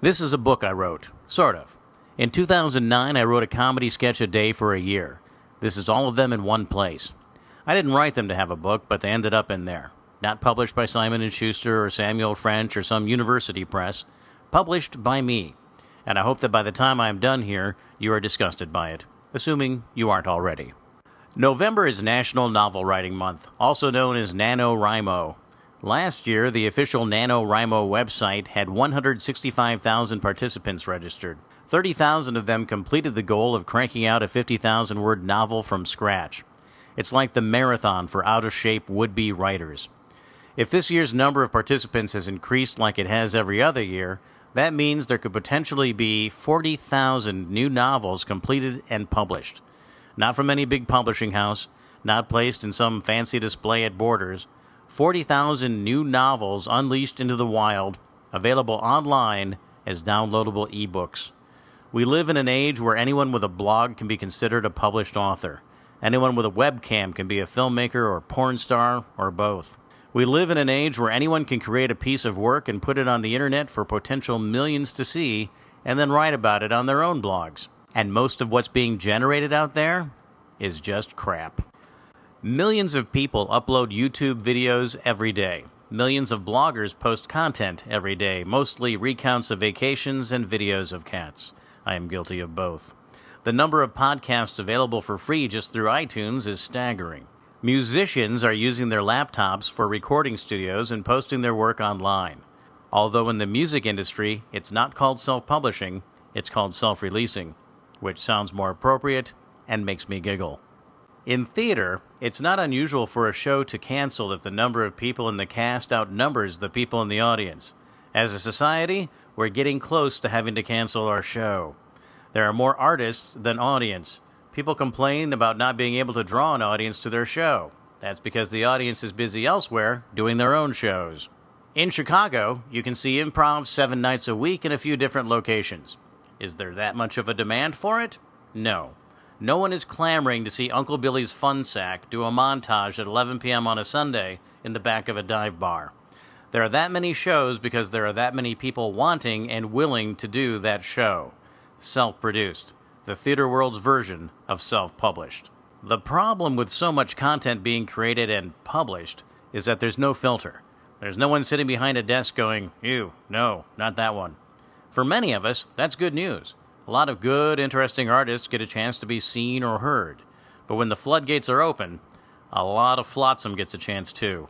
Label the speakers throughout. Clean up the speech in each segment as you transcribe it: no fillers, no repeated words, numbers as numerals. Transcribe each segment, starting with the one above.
Speaker 1: This is a book I wrote, sort of. In 2009, I wrote a comedy sketch a day for a year. This is all of them in one place. I didn't write them to have a book, but they ended up in there. Not published by Simon & Schuster or Samuel French or some university press. Published by me. And I hope that by the time I am done here, you are disgusted by it. Assuming you aren't already. November is National Novel Writing Month, also known as NaNoWriMo. Last year, the official NaNoWriMo website had 165,000 participants registered. 30,000 of them completed the goal of cranking out a 50,000-word novel from scratch. It's like the marathon for out-of-shape would-be writers. If this year's number of participants has increased like it has every other year, that means there could potentially be 40,000 new novels completed and published. Not from any big publishing house, not placed in some fancy display at Borders. 40,000 new novels unleashed into the wild, available online as downloadable ebooks. We live in an age where anyone with a blog can be considered a published author. Anyone with a webcam can be a filmmaker or porn star or both. We live in an age where anyone can create a piece of work and put it on the internet for potential millions to see and then write about it on their own blogs. And most of what's being generated out there is just crap. Millions of people upload YouTube videos every day. Millions of bloggers post content every day, mostly recounts of vacations and videos of cats. I am guilty of both. The number of podcasts available for free just through iTunes is staggering. Musicians are using their laptops for recording studios and posting their work online. Although in the music industry, it's not called self-publishing, it's called self-releasing, which sounds more appropriate and makes me giggle. In theater, it's not unusual for a show to cancel if the number of people in the cast outnumbers the people in the audience. As a society, we're getting close to having to cancel our show. There are more artists than audience. People complain about not being able to draw an audience to their show. That's because the audience is busy elsewhere doing their own shows. In Chicago, you can see improv 7 nights a week in a few different locations. Is there that much of a demand for it? No. No one is clamoring to see Uncle Billy's Fun Sack do a montage at 11 p.m. on a Sunday in the back of a dive bar. There are that many shows because there are that many people wanting and willing to do that show. Self-produced. The theater world's version of self-published. The problem with so much content being created and published is that there's no filter. There's no one sitting behind a desk going, "Ew, no, not that one." For many of us, that's good news. A lot of good, interesting artists get a chance to be seen or heard. But when the floodgates are open, a lot of flotsam gets a chance too.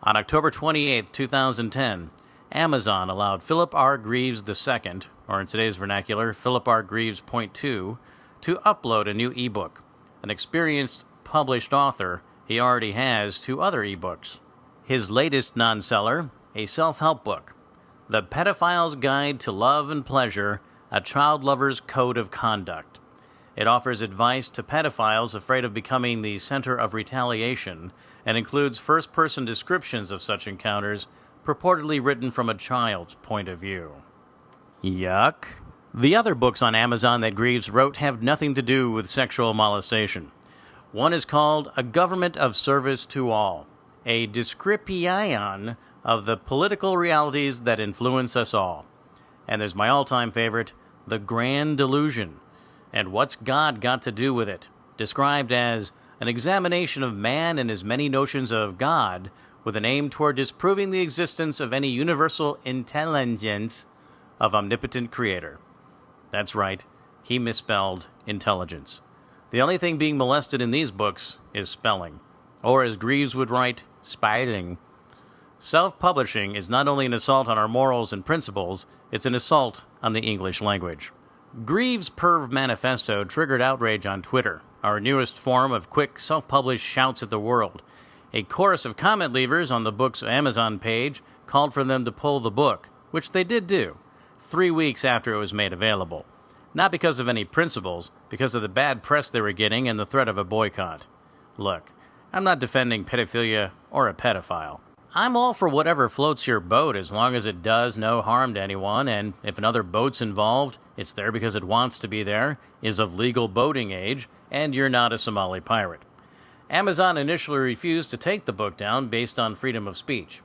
Speaker 1: On October 28, 2010, Amazon allowed Philip R. Greaves II, or in today's vernacular, Philip R. Greaves .2, to upload a new ebook. An experienced, published author, he already has 2 other ebooks. His latest non-seller, a self-help book, The Pedophile's Guide to Love and Pleasure, A Child Lover's Code of Conduct. It offers advice to pedophiles afraid of becoming the center of retaliation and includes first-person descriptions of such encounters purportedly written from a child's point of view. Yuck. The other books on Amazon that Greaves wrote have nothing to do with sexual molestation. One is called A Government of Service to All, a description of the political realities that influence us all. And there's my all-time favorite, The Grand Delusion, and What's God Got to Do with It, described as an examination of man and his many notions of God with an aim toward disproving the existence of any universal intelligence of omnipotent creator. That's right, he misspelled intelligence. The only thing being molested in these books is spelling, or as Greaves would write, spelling. Self-publishing is not only an assault on our morals and principles, it's an assault on the English language. Greaves' Perv Manifesto triggered outrage on Twitter, our newest form of quick self-published shouts at the world. A chorus of comment leavers on the book's Amazon page called for them to pull the book, which they did do, 3 weeks after it was made available. Not because of any principles, because of the bad press they were getting and the threat of a boycott. Look, I'm not defending pedophilia or a pedophile. I'm all for whatever floats your boat as long as it does no harm to anyone, and if another boat's involved, it's there because it wants to be there, is of legal boating age, and you're not a Somali pirate. Amazon initially refused to take the book down based on freedom of speech.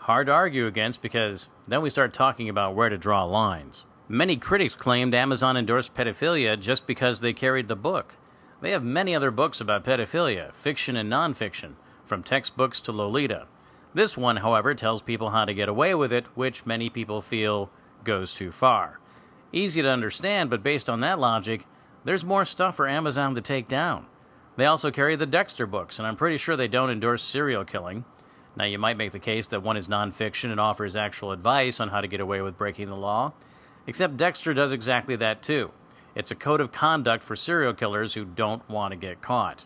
Speaker 1: hard to argue against because then we start talking about where to draw lines. Many critics claimed Amazon endorsed pedophilia just because they carried the book. They have many other books about pedophilia, fiction and nonfiction, from textbooks to Lolita. This one, however, tells people how to get away with it, which many people feel goes too far. Easy to understand, but based on that logic, there's more stuff for Amazon to take down. They also carry the Dexter books, and I'm pretty sure they don't endorse serial killing. Now, you might make the case that one is nonfiction and offers actual advice on how to get away with breaking the law, except Dexter does exactly that too. It's a code of conduct for serial killers who don't want to get caught.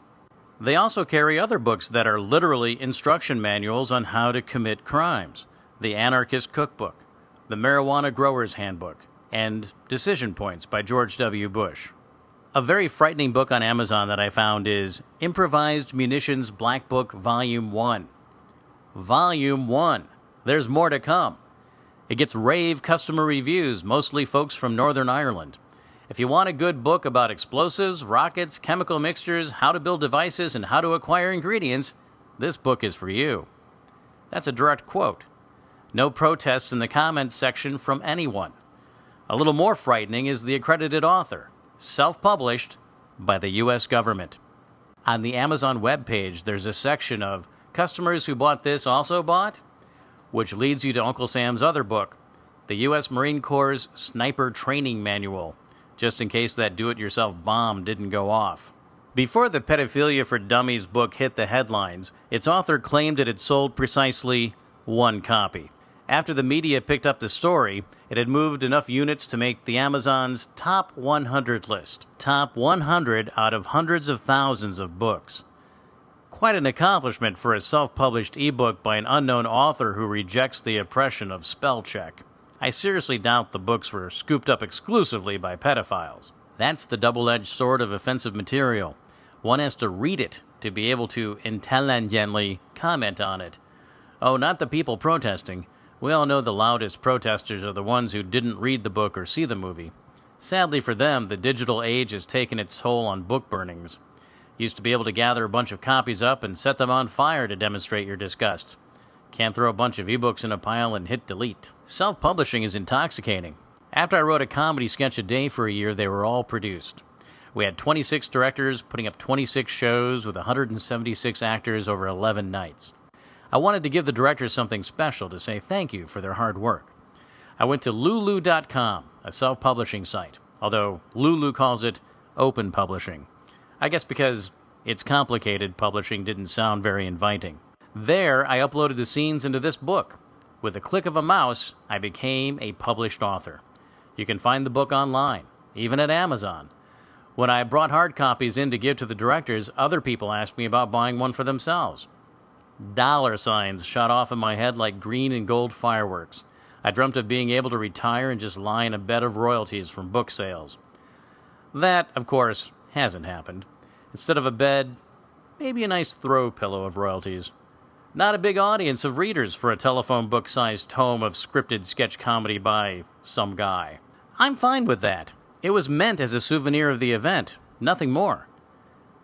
Speaker 1: They also carry other books that are literally instruction manuals on how to commit crimes. The Anarchist Cookbook, the Marijuana Grower's Handbook, and Decision Points by George W. Bush. A very frightening book on Amazon that I found is Improvised Munitions Black Book Volume 1. Volume 1. There's more to come. It gets rave customer reviews, mostly folks from Northern Ireland. If you want a good book about explosives, rockets, chemical mixtures, how to build devices, and how to acquire ingredients, this book is for you. That's a direct quote. No protests in the comments section from anyone. A little more frightening is the accredited author, self-published by the U.S. government. On the Amazon webpage, there's a section of customers who bought this also bought, which leads you to Uncle Sam's other book, the U.S. Marine Corps' Sniper Training Manual, just in case that do-it-yourself bomb didn't go off. Before the Pedophilia for Dummies book hit the headlines, its author claimed it had sold precisely one copy. After the media picked up the story, it had moved enough units to make the Amazon's top 100 list. Top 100 out of hundreds of thousands of books. Quite an accomplishment for a self-published ebook by an unknown author who rejects the oppression of spell check. I seriously doubt the books were scooped up exclusively by pedophiles. That's the double-edged sword of offensive material. One has to read it to be able to intelligently comment on it. Oh, not the people protesting. We all know the loudest protesters are the ones who didn't read the book or see the movie. Sadly for them, the digital age has taken its toll on book burnings. You used to be able to gather a bunch of copies up and set them on fire to demonstrate your disgust. Can't throw a bunch of ebooks in a pile and hit delete. Self-publishing is intoxicating. After I wrote a comedy sketch a day for a year, they were all produced. We had 26 directors putting up 26 shows with 176 actors over 11 nights. I wanted to give the directors something special to say thank you for their hard work. I went to lulu.com, a self-publishing site, although Lulu calls it open publishing. I guess because it's complicated, publishing didn't sound very inviting. There, I uploaded the scenes into this book. With a click of a mouse, I became a published author. You can find the book online, even at Amazon. When I brought hard copies in to give to the directors, other people asked me about buying one for themselves. Dollar signs shot off in my head like green and gold fireworks. I dreamt of being able to retire and just lie in a bed of royalties from book sales. That, of course, hasn't happened. Instead of a bed, maybe a nice throw pillow of royalties. Not a big audience of readers for a telephone book-sized tome of scripted sketch comedy by some guy. I'm fine with that. It was meant as a souvenir of the event, nothing more.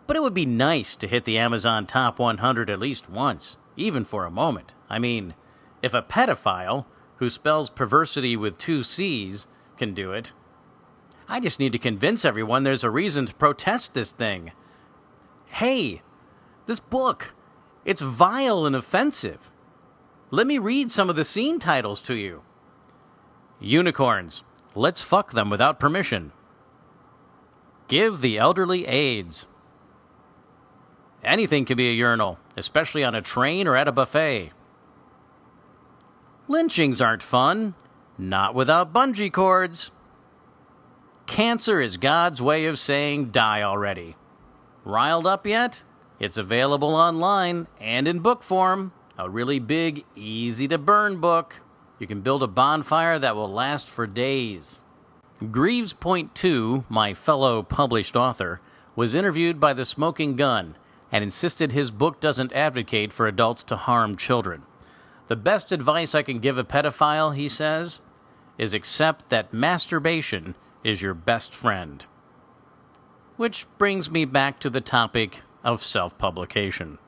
Speaker 1: But it would be nice to hit the Amazon Top 100 at least once, even for a moment. I mean, if a pedophile, who spells perversity with 2 C's, can do it, I just need to convince everyone there's a reason to protest this thing. Hey, this book, it's vile and offensive. Let me read some of the scene titles to you. Unicorns. Let's fuck them without permission. Give the elderly AIDS. Anything can be a urinal, especially on a train or at a buffet. Lynchings aren't fun. Not without bungee cords. Cancer is God's way of saying die already. Riled up yet? It's available online and in book form. A really big, easy-to-burn book. You can build a bonfire that will last for days. Greaves Point 2, my fellow published author, was interviewed by The Smoking Gun and insisted his book doesn't advocate for adults to harm children. The best advice I can give a pedophile, he says, is accept that masturbation is your best friend. Which brings me back to the topic of self-publication.